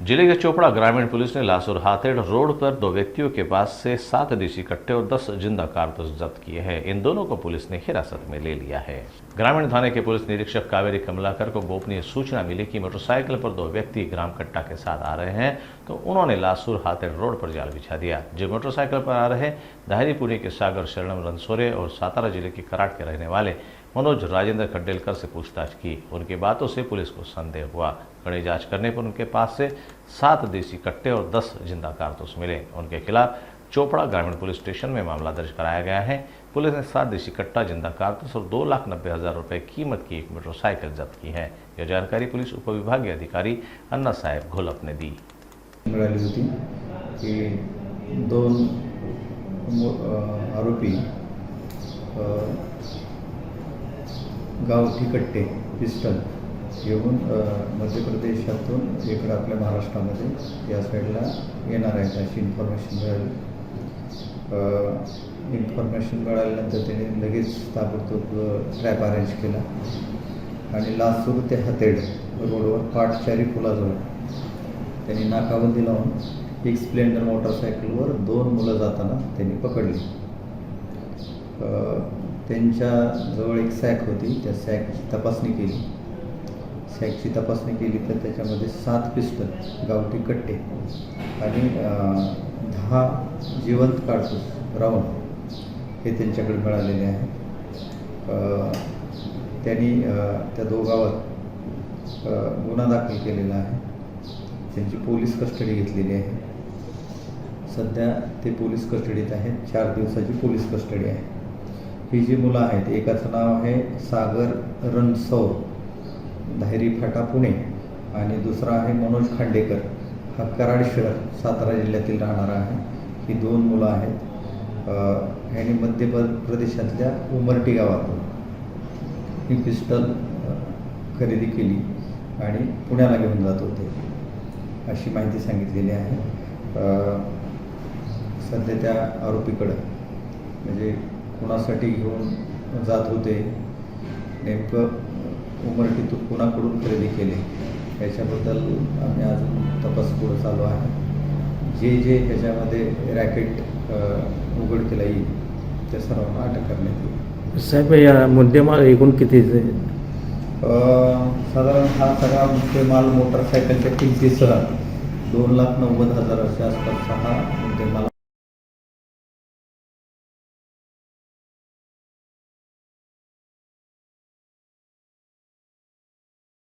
जिले के चोपड़ा ग्रामीण पुलिस ने लासुर हाथेड़ रोड पर दो व्यक्तियों के पास से 7 देसी कट्टे और 10 जिंदा कारतूस जब्त किए हैं। इन दोनों को पुलिस ने हिरासत में ले लिया है। ग्रामीण थाने के पुलिस निरीक्षक कावेरी कमलाकर को गोपनीय सूचना मिली कि मोटरसाइकिल पर दो व्यक्ति ग्राम कट्टा के साथ आ रहे हैं, तो उन्होंने लासुर हाथेड़ रोड पर जाल बिछा दिया। जो मोटरसाइकिल पर आ रहे दाहिरी पुणे के सागर शरणम रनसोरे और सातारा जिले के कराट के रहने वाले मनोज राजेंद्र खड्डेलकर से पूछताछ की। उनकी बातों से पुलिस को संदेह हुआ। कड़ी जांच करने पर उनके पास से 7 देसी कट्टे और 10 जिंदा कारतूस मिले। उनके खिलाफ चोपड़ा ग्रामीण पुलिस स्टेशन में मामला दर्ज कराया गया है। पुलिस ने 7 देसी कट्टा, जिंदा कारतूस और 2,90,000 रुपए कीमत की एक मोटरसाइकिल जब्त की है। यह जानकारी पुलिस उपविभागीय अधिकारी अन्ना साहेब घोलप ने दी। मिळाली होती की 2 आरोपी गावठी कट्टे पिस्टल घेऊन मध्य प्रदेशातून इकडे आपल्या महाराष्ट्रामध्ये या साईडला येणार आहेत अशी इन्फॉर्मेशन मिळाली। इन्फॉर्मेशन मिळाल्यानंतर त्याने लगेच ताबडतोब ट्रॅप अरेंज केला आणि लासूर ते हातेड रोडवर पाटचारी पुलाजवळ त्यांनी नाकाबंदी लावून एक स्प्लेंडर मोटरसायकलवर 2 मुलं जाताना त्यांनी पकडली। त्यांच्या जवळ एक सॅक होती, त्या सॅकची तपासणी केली। सॅकची तपासणी केली तर त्याच्यामध्ये 7 पिस्टल, गावठी कट्टे आणि 10 जिवंत कारतूस राऊंड हे त्यांच्याकडे मिळालेले आहे। त्यांनी त्या दोघांवर गुन्हा दाखल केलेला आहे। त्यांची पोलीस कस्टडी घेतलेली आहे। सध्या ते पोलीस कस्टडीत आहेत। 4 दिवसाची पोलीस कस्टडी आहे। ही जी मुलं आहेत, एकाचं नाव आहे सागर रणसौर, धायरी फाटा पुणे, आणि दुसरा आहे मनोज खांडेकर, हा कराड शहर सातारा जिल्ह्यातील राहणारा आहे। ही 2 मुलं आहेत। ह्यांनी मध्य प्रदेशातल्या उमरटी गावातून ही पिस्टल खरेदी केली आणि पुण्याला घेऊन जात होते अशी माहिती सांगितलेली आहे। सध्या त्या आरोपीकडं म्हणजे कुणासाठी घेऊन जात होते, नेमकं उमरटीतून कुणाकडून खरेदी केले याच्याबद्दल आम्ही अजून तपास पुढे चालू आहे। जे ह्याच्यामध्ये रॅकेट उघडकीला येईल त्या सर्वांना अटक करण्यात येईल। साहेब, या मुद्देमाल एकूण किती? साधारण हा सगळा मुद्देमाल मोटरसायकलच्या किमतीसह 2,90,000च्या आसपासचा हा मुद्देमाल